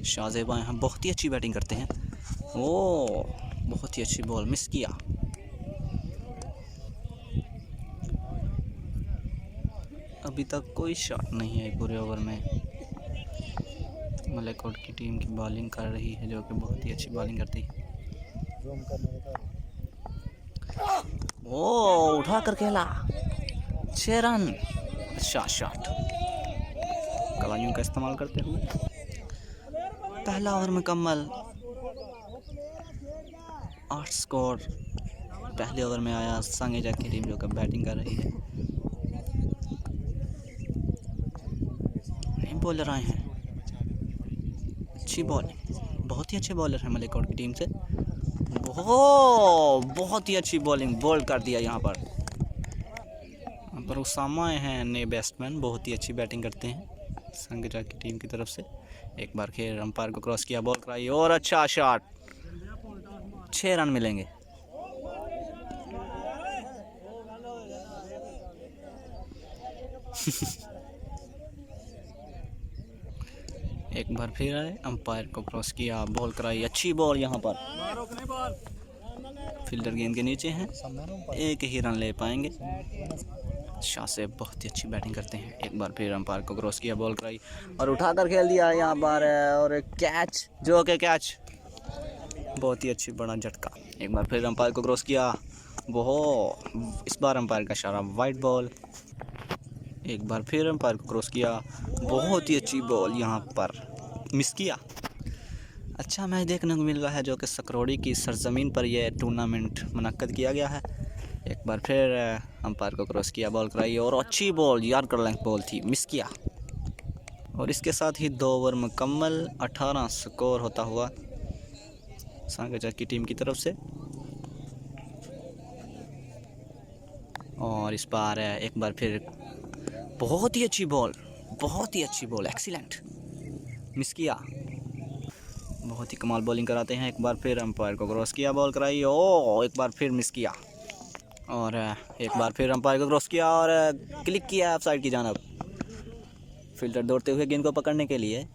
शाहजेब आए हैं, बहुत ही अच्छी बैटिंग करते हैं। ओ बहुत ही अच्छी बॉल मिस किया। अभी तक कोई शॉट नहीं है पूरे ओवर में। मलिककोट की टीम की बॉलिंग कर रही है, जो कि बहुत ही अच्छी बॉलिंग करती है। ओ उठा कर खेला, 6 रन। अच्छा शॉट कलाइयों का इस्तेमाल करते हुए। पहला ओवर मुकम्मल, 8 स्कोर पहले ओवर में आया। सांगेजा की टीम जो कि बैटिंग कर रही है। नए बॉलर आए हैं, अच्छी बॉलिंग, बहुत ही अच्छे बॉलर हैं मलिककोट की टीम से। बहुत ही अच्छी बॉलिंग बोल्ड कर दिया यहाँ पर। उसामा हैं नए बैट्समैन, बहुत ही अच्छी बैटिंग करते हैं सांगेजा की टीम की तरफ से। एक बार फिर अंपायर को क्रॉस किया, बॉल कराई और अच्छा शॉट, 6 रन मिलेंगे। एक बार फिर आए, अंपायर को क्रॉस किया, बॉल कराई, अच्छी बॉल यहाँ पर। फील्डर गेंद के नीचे हैं, एक ही रन ले पाएंगे। शाह से बहुत ही अच्छी बैटिंग करते हैं। एक बार फिर अंपायर को क्रॉस किया, बॉल कराई और उठाकर खेल दिया यहाँ पर, और कैच, जो कि कैच, बहुत ही अच्छी बड़ा झटका। एक बार फिर अंपायर को क्रॉस किया, इस बार अंपायर का इशारा वाइड बॉल। एक बार फिर अंपायर को क्रॉस किया, बहुत ही अच्छी बॉल यहाँ पर मिस किया। अच्छा मैच देखने को मिल रहा है, जो कि सकरोड़ी की सरजमीन पर यह टूर्नामेंट मुनक्कद किया गया है। एक बार फिर अंपायर को क्रॉस किया, बॉल कराई और अच्छी बॉल, यॉर्कर लेंथ बॉल थी, मिस किया। और इसके साथ ही 2 ओवर मुकम्मल, 18 स्कोर होता हुआ सांगेजा की टीम की तरफ से। और इस बार एक बार फिर बहुत ही अच्छी बॉल, एक्सीलेंट, मिस किया। बहुत ही कमाल बॉलिंग कराते हैं। एक बार फिर अंपायर को क्रॉस किया, बॉल कराई, एक बार फिर मिस किया। और एक बार फिर अंपायर को क्रॉस किया और क्लिक किया ऑफ साइड की जानब। फील्डर दौड़ते हुए गेंद को पकड़ने के लिए।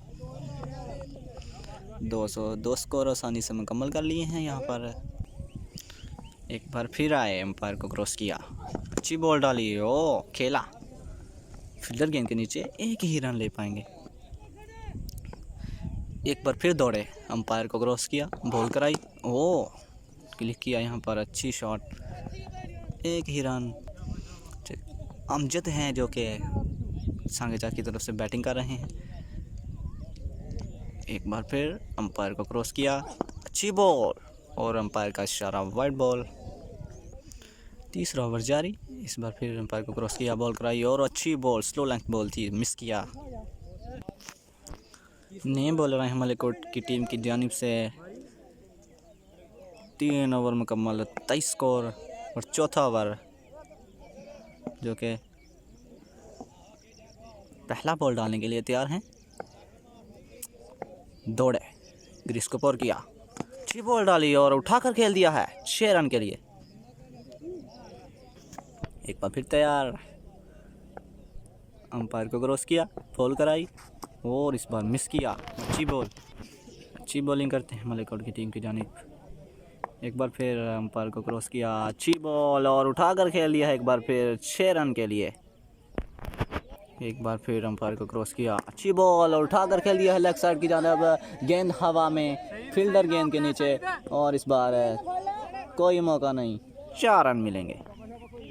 202 स्कोर आसानी से मुकम्मल कर लिए हैं यहाँ पर। एक बार फिर आए, अंपायर को क्रॉस किया, अच्छी बॉल डाली, खेला। फील्डर गेंद के नीचे, एक ही रन ले पाएंगे। एक बार फिर दौड़े, अंपायर को क्रॉस किया, बॉल कराई, क्लिक किया यहाँ पर, अच्छी शॉट, एक ही रन। अमजद हैं जो कि सांगेजा की तरफ से बैटिंग कर रहे हैं। एक बार फिर अंपायर को क्रॉस किया, अच्छी बॉल और अंपायर का इशारा वाइड बॉल। तीसरा ओवर जारी। इस बार फिर अंपायर को क्रॉस किया, बॉल कराई और अच्छी बॉल, स्लो लेंथ बॉल थी, मिस किया। नए बॉलर आए हैं मलिककोट की टीम की जानिब से। 3 ओवर मुकम्मल, 23 स्कोर। और चौथा ओवर, जो कि पहला बॉल डालने के लिए तैयार हैं। दौड़े, ग्रीस को पार किया, अच्छी बॉल डाली और उठाकर खेल दिया है 6 रन के लिए। एक बार फिर तैयार, अंपायर को क्रॉस किया, बॉल कराई और इस बार मिस किया। अच्छी बॉलिंग करते हैं मलिककोट की टीम की जानिब। एक बार फिर अंपायर को क्रॉस किया, अच्छी बॉल और उठाकर खेल दिया है एक बार फिर 6 रन के लिए। एक बार फिर अंपायर को क्रॉस किया, अच्छी बॉल और उठाकर खेल दिया है लेग साइड की जानिब। गेंद हवा में, फील्डर गेंद के नीचे, और इस बार कोई मौका नहीं, 4 रन मिलेंगे।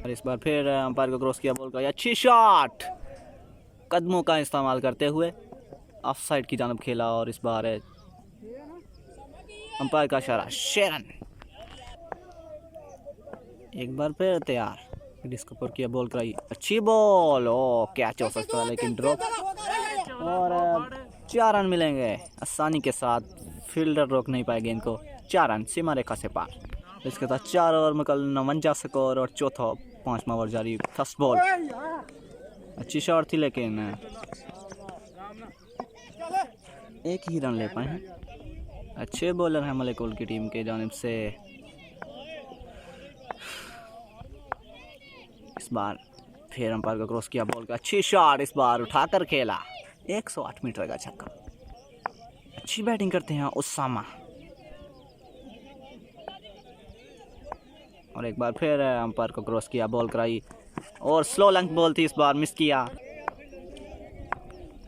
और इस बार फिर अंपायर को क्रॉस किया, बॉल का अच्छी शॉट, कदमों का इस्तेमाल करते हुए ऑफ साइड की जानब खेला। और इस बार अंपायर का इशारा 6 रन। एक बार फिर तैयार, डिस्को पर किया, बॉल कराई, अच्छी बॉल, कैच हो सकता है लेकिन ड्रॉप, और 4 रन मिलेंगे आसानी के साथ। फील्डर रोक नहीं पाए गेंद को, 4 रन सीमा रेखा से पार। इसके साथ 4 ओवर में कल 49 स्कोर। और चौथा 5वां ओवर जारी। फर्स्ट बॉल, अच्छी शॉट थी लेकिन एक ही रन ले पाए हैं। अच्छे बॉलर हैं मलिककोट की टीम के जानिब से। इस बार फिर अंपायर को क्रॉस किया, बॉल का अच्छी शॉट, इस बार उठाकर खेला, 108 मीटर का छक्का, अच्छी बैटिंग करते हैं उसामा। और एक बार फिर अंपायर को क्रॉस किया, बॉल कराई और स्लो लेंथ बॉल थी, इस बार मिस किया।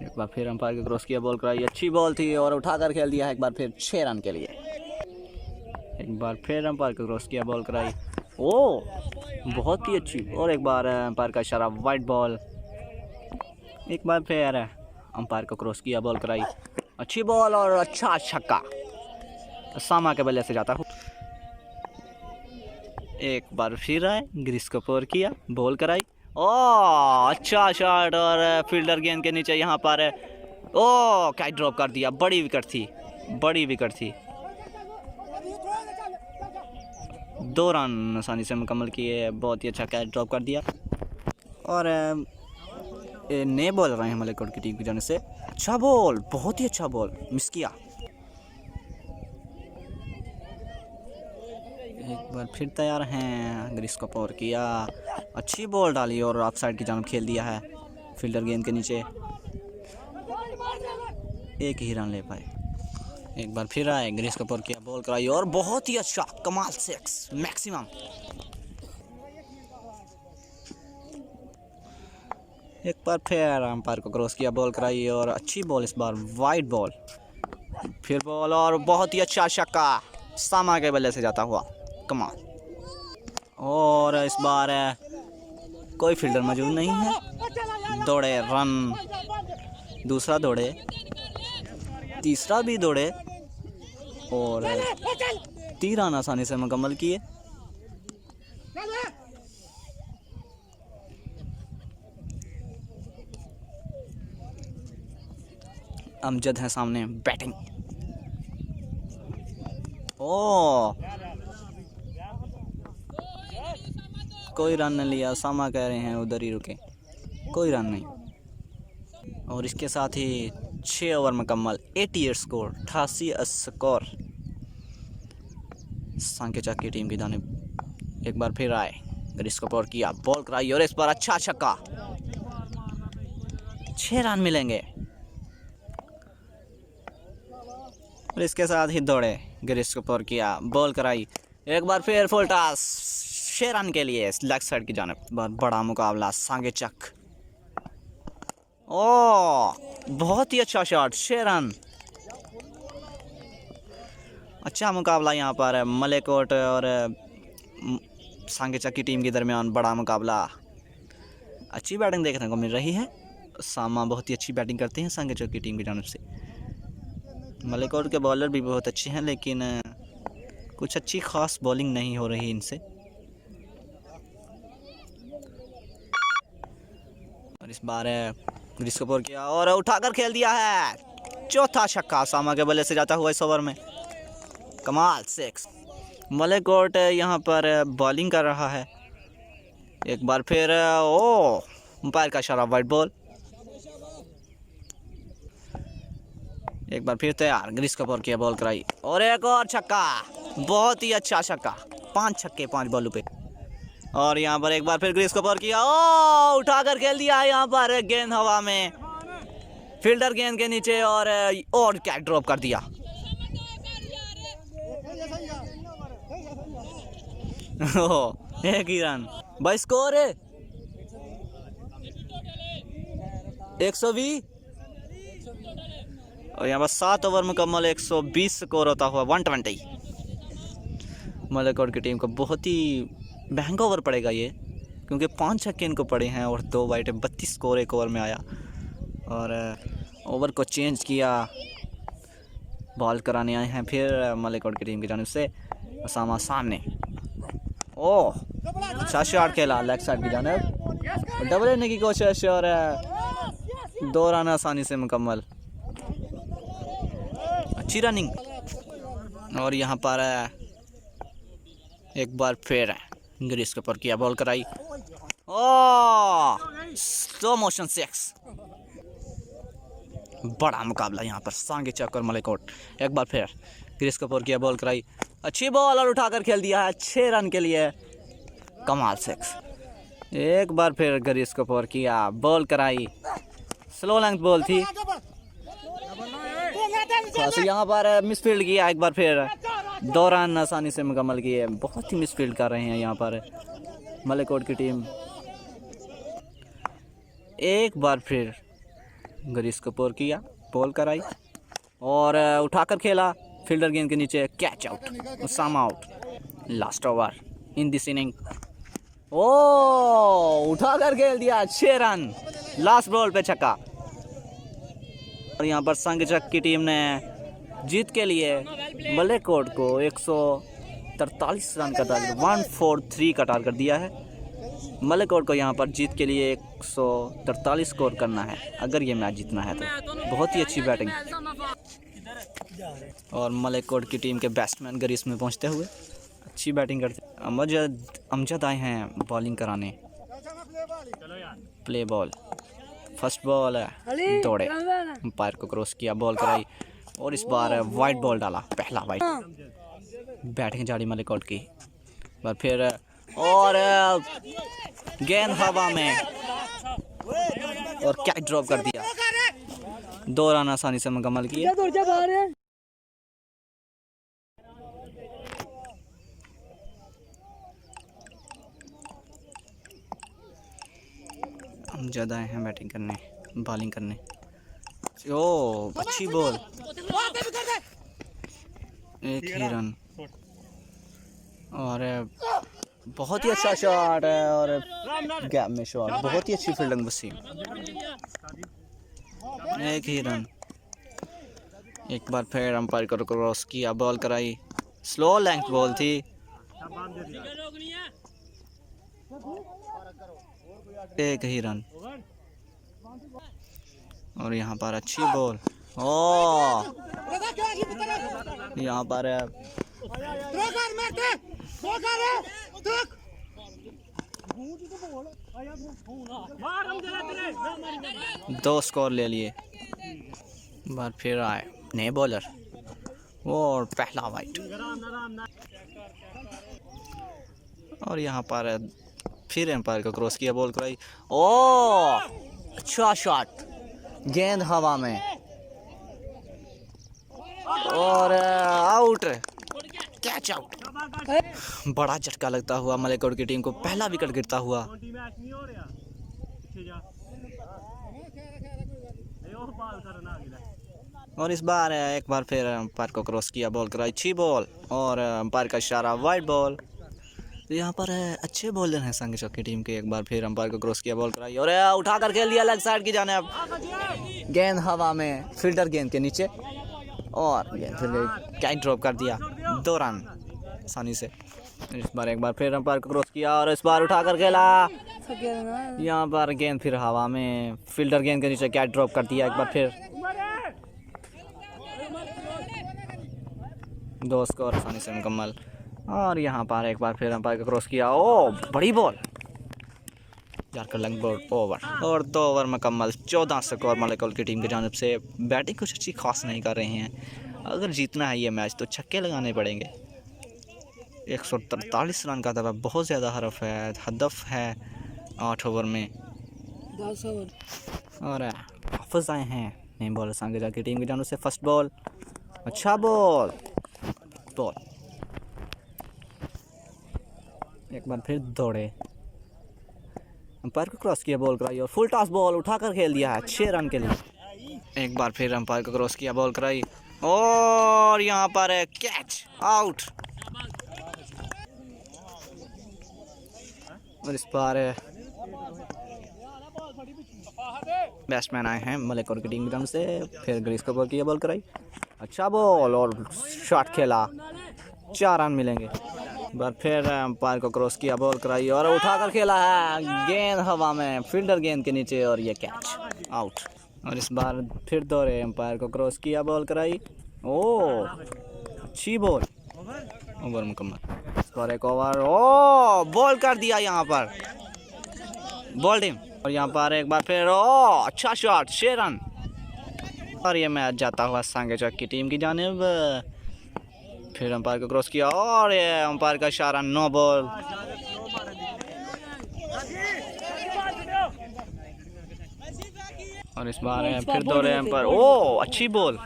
एक बार फिर अंपायर को क्रॉस किया, बॉल कराई, अच्छी बॉल थी और उठाकर खेल दिया है एक बार फिर 6 रन के लिए। एक बार फिर अंपायर को क्रॉस किया, बॉल कराई, ओ बहुत ही अच्छी। और एक बार अंपायर का इशारा, वाइट बॉल। एक बार फिर अंपायर को क्रॉस किया, बॉल कराई, अच्छी बॉल और अच्छा छक्का, उसामा के बल्ले से जाता हूँ। एक बार फिर आए, ग्रीस को पोर किया, बॉल कराई, ओ अच्छा शॉट और फील्डर गेंद के नीचे यहाँ पर ओ कैच ड्रॉप कर दिया। बड़ी विकेट थी, बड़ी विकेट थी। 2 रन आसानी से मुकम्मल किए, बहुत ही अच्छा कैच ड्रॉप कर दिया। और नए बॉल रहे हैं मलिककोट की टीम की जाने से। अच्छा बॉल, बहुत ही अच्छा बॉल, मिस किया। एक बार फिर तैयार हैं, ग्रीस को पोर किया, अच्छी बॉल डाली और ऑफ साइड की जानब खेल दिया है, फील्डर गेंद के नीचे। एक ही रन ले पाए। एक बार फिर आए, ग्रीस को पोर किया, बॉल कराई और बहुत ही अच्छा, कमाल 6 मैक्सिमम। एक बार फिर अंपायर को क्रॉस किया, बॉल कराई और अच्छी बॉल, इस बार वाइड बॉल, फिर बॉल और बहुत ही अच्छा छक्का, उसामा के बल्ले से जाता हुआ, कमाल। और इस बार कोई फील्डर मौजूद नहीं है, दौड़े रन, दूसरा दौड़े, तीसरा भी दौड़े और 3 रन आसानी से मुकम्मल किए। अमजद है सामने, बैटिंग, ओ कोई रन नहीं लिया, उसामा कह रहे हैं उधर ही रुके, कोई रन नहीं। और इसके साथ ही 6 ओवर मुकम्मल, 88 स्कोर, 88 स्कोर सांकेचा की टीम की जानिब। एक बार फिर आए, ग्रीस को पोर किया, बॉल कराई और इस बार अच्छा छक्का, 6 रन मिलेंगे। और इसके साथ ही दौड़े, ग्रीस को पोर किया, बॉल कराई, एक बार फिर फुल टॉस, 6 रन के लिए लेग साइड की जानिब। बहुत बड़ा मुकाबला, सांकेचक, ओ बहुत ही अच्छा शॉट, 6 रन। अच्छा मुकाबला यहाँ पर मलिककोट और सांकेचक की टीम के दरमियान, बड़ा मुकाबला। अच्छी बैटिंग देखने को मिल रही है, उसामा बहुत ही अच्छी बैटिंग करते हैं सांकेचक की टीम की जानिब से। मलिककोट के बॉलर भी बहुत अच्छे हैं, लेकिन कुछ अच्छी खास बॉलिंग नहीं हो रही इनसे। और इस बार ग्रीस को पोर किया और उठाकर खेल दिया है, चौथा छक्का, उसामा के बल्ले से जाता हुआ इस ओवर में, कमाल 6। मलिककोट यहाँ पर बॉलिंग कर रहा है। एक बार फिर ओ अंपायर का इशारा, वाइट बॉल। एक बार फिर तैयार, ग्रीस को पोर किया, बॉल कराई और एक और छक्का, बहुत ही अच्छा छक्का, 5 छक्के 5 बॉलों पे। और यहाँ पर एक बार फिर ग्रीस को पोर किया, ओ उठाकर खेल दिया है यहाँ पर, गेंद हवा में, फील्डर गेंद के नीचे और कैच ड्रॉप कर दिया। एक ही रन, भाई स्कोर है 120। और यहाँ पर 7 ओवर मुकम्मल, 120 स्कोर होता हुआ 120। मलिककोट की टीम को बहुत ही महंगा ओवर पड़ेगा ये, क्योंकि 5 छक्के इनको पड़े हैं और 2 वाइट, 32 स्कोर एक ओवर में आया। और ओवर को चेंज किया, बॉल कराने आए हैं फिर मलिककोट की टीम की जानिब से, उसामा सामने, ओह अच्छा शॉट खेला लेग साइड की जानिब, डबल लेने की कोशिश और 2 रन आसानी से मुकम्मल, अच्छी रनिंग। और यहाँ पर एक बार फिर ग्रीस के ऊपर किया, बॉल कराई, ओह स्लो मोशन 6। बड़ा मुकाबला यहाँ पर सांकेचक और मलिककोट। एक बार फिर ग्रीस के ऊपर किया, बॉल कराई, अच्छी बॉल और उठाकर खेल दिया है 6 रन के लिए, कमाल 6। एक बार फिर ग्रीस के ऊपर किया, बॉल कराई, स्लो लेंथ बॉल थी, पास। यहाँ पर मिस फील्ड किया एक बार फिर, 2 रन आसानी से मुकम्मल किए। बहुत ही मिस फील्ड कर रहे हैं यहाँ पर मलिकोट की टीम। एक बार फिर ग्रीस कपूर किया, बॉल कराई और उठाकर खेला, फील्डर गेंद के नीचे, catch out, Usama out. Last over in this inning. ओ उठाकर खेल दिया, 6 रन लास्ट बॉल पे छक्का। और यहाँ पर संगचक की टीम ने जीत के लिए मलिकोट को 143 रन का टारगेट, 143 का टारगेट दिया है। मलिकोट को यहाँ पर जीत के लिए 143 स्कोर करना है अगर ये मैच जीतना है तो। बहुत ही अच्छी बैटिंग। और मलिकोट की टीम के बैट्समैन ग्रीस में पहुँचते हुए अच्छी बैटिंग करते। अमजद आए हैं बॉलिंग कराने। प्ले बॉल, फर्स्ट बॉल है, दौड़े, अंपायर को क्रॉस किया, बॉल कराई और इस बार वाइड बॉल डाला, पहला वाइड। बैटिंग जारी मलिकोट की। बार फिर और गेंद हवा में और कैच ड्रॉप कर दिया। 2 रन आसानी से मुकम्मल किए। हम ज़्यादा आए हैं बैटिंग करने, बॉलिंग करने। ओ अच्छी बॉल, एक ही रन और बहुत ही अच्छा शॉट है और गैप में शॉट, बहुत ही अच्छी फील्डिंग वसीम। एक ही रन। एक बार फिर अंपायर को क्रॉस किया, बॉल कराई, स्लो लेंथ बॉल थी। एक ही रन। और यहाँ पर अच्छी बॉल, ओ यहाँ पर 2 स्कोर ले लिए। बार फिर आए नए बॉलर और पहला वाइट। और यहाँ पर फिर एम्पायर को क्रॉस किया, बॉल कराई, ओ अच्छा शॉट, गेंद हवा में और आउट, कैच आउट। बड़ा झटका लगता हुआ मलिकोट की टीम को, पहला विकेट गिरता हुआ। और इस बार एक बार फिर अंपायर को क्रॉस किया, बॉल कराई, अच्छी बॉल और अंपायर का इशारा, वाइड बॉल। तो यहाँ पर अच्छे बॉलर हैं संगचक की टीम के। एक बार फिर अंपायर को क्रॉस किया, बॉल कराई और उठाकर खेल दिया लेग साइड की जानिब। गेंद हवा में, फील्डर गेंद के नीचे और गेंद फिर कैच ड्रॉप कर दिया। 2 रन आसानी से। इस बार एक बार फिर अंपायर को क्रॉस किया और इस बार उठाकर खेला। यहाँ पर गेंद फिर हवा में, फील्डर गेंद के नीचे, कैच ड्रॉप कर दिया। एक बार फिर 2 स्कोर आसानी से मुकम्मल। और यहाँ पर एक बार फिर अंपायर को क्रॉस किया, ओ बड़ी बॉल, जाकर लंग बॉल ओवर। और 2 ओवर मुकम्मल, 14 स्कोर मलिकोट की टीम की जानिब से। बैटिंग कुछ अच्छी खास नहीं कर रहे हैं। अगर जीतना है ये मैच तो छक्के लगाने पड़ेंगे। 143 रन का दबा बहुत ज़्यादा हदफ है 8 ओवर में। 10 ओवर। और हाफिज आए हैं नए बॉलर संगचक की टीम की जानिब से। फर्स्ट बॉल, अच्छा बॉल, एक बार फिर दौड़े, अंपायर को क्रॉस किया, बॉल कराई और फुल टॉस बॉल उठाकर खेल दिया है 6 रन के लिए। एक बार फिर अंपायर को क्रॉस किया, बॉल कराई और यहाँ पर कैच आउट। और इस बार बैट्समैन आए हैं मलिकोट की टीम की तरफ से। फिर ग्रीस को बॉल किया, बॉल कराई, अच्छा बॉल और शॉट खेला, 4 रन मिलेंगे। बार फिर अंपायर को क्रॉस किया, बॉल कराई और उठाकर खेला है, गेंद हवा में, फील्डर गेंद के नीचे और ये कैच आउट। और इस बार फिर दौड़े, अंपायर को क्रॉस किया, बॉल कराई, ओ अच्छी बॉल, ओवर मुकम्मल। इस बार एक ओवर, ओ बॉल कर दिया यहाँ पर, बॉल टीम। और यहाँ पर एक बार फिर ओ अच्छा शॉट, 6 रन। और ये मैच जाता हुआ संगचक की टीम की जानिब। फिर अंपायर को क्रॉस किया और ये अंपायर का इशारा, नो बॉल। और इस बार फिर दौड़े अंपायर, ओ अच्छी बॉल,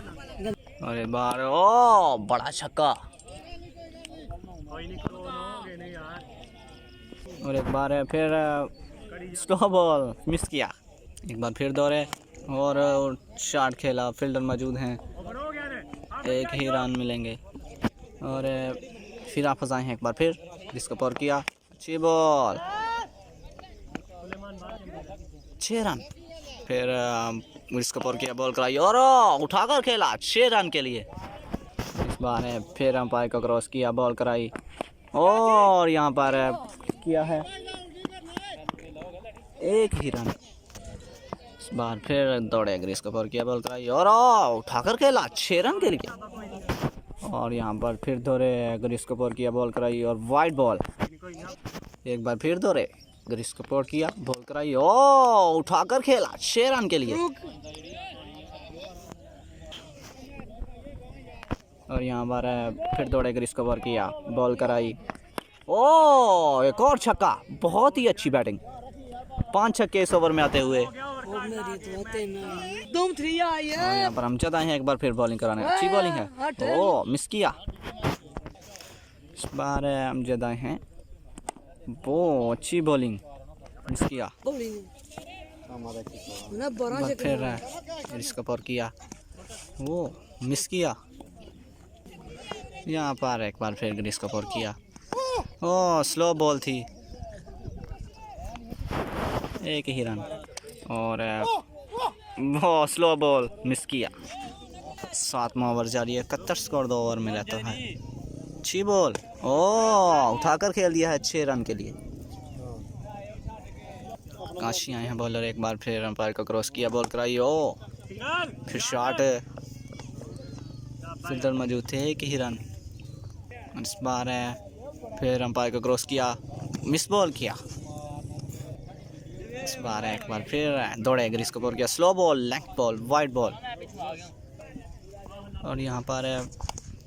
और एक बार ओ बड़ा छक्का, और एक बार है फिर स्लो बॉल मिस किया। एक बार फिर दौड़े और शॉट खेला, फील्डर मौजूद हैं, एक ही रन मिलेंगे। और फिर आप फंसाए हैं एक बार फिर, जिसको पार किया, अच्छी बॉल, 6 रन। फिर इसको पार किया, बॉल कराई और उठाकर खेला 6 रन के लिए। इस बार है फिर अंपायर को क्रॉस किया, बॉल कराई और यहाँ पर किया है 1 ही रन। इस बार फिर दौड़े, ग्रीस को पार किया, बॉल कराई और उठाकर खेला 6 रन के लिए। और यहाँ पर फिर दौड़े, ग्रीस को पार किया, बॉल कराई और वाइड बॉल। एक बार फिर दौड़े, ग्रीस को पार किया, बॉल कराई और उठाकर खेला 6 रन के लिए। और यहाँ पर फिर दौड़े, ग्रीस को पार किया, बॉल कराई, ओ एक और छक्का, बहुत ही अच्छी बैटिंग, 5 छक्के इस ओवर में आते हुए। और यहाँ पर हम आए हैं एक बार फिर बॉलिंग कराने, अच्छी बॉलिंग है, ओ मिस किया। इस बार हम आए हैं, वो अच्छी बॉलिंग, मिस किया। फिर इसका पार किया, वो मिस किया। यहाँ पर एक बार फिर ग्रीस को पार किया, ओ स्लो बॉल थी, 1 ही रन। और वो स्लो बॉल मिस किया। 7वां ओवर जारी है, 71 स्कोर 2 ओवर में रहता है। अच्छी बॉल, ओ उठाकर खेल दिया है 6 रन के लिए। काशी आए हैं बॉलर, एक बार फिर अंपायर को क्रॉस किया, बॉल कराई, ओ फिर शॉट, फील्डर मौजूद थे, 1 ही रन। इस बार फिर अंपायर को क्रॉस किया, मिस बॉल किया। इस बार एक बार फिर दौड़े, ग्रीस को पार किया, slow ball, leg ball, wide ball. और यहाँ पर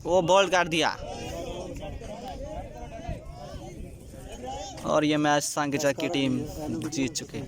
वो बॉल काट दिया। और ये मैच सांकेचा की टीम जीत चुकी।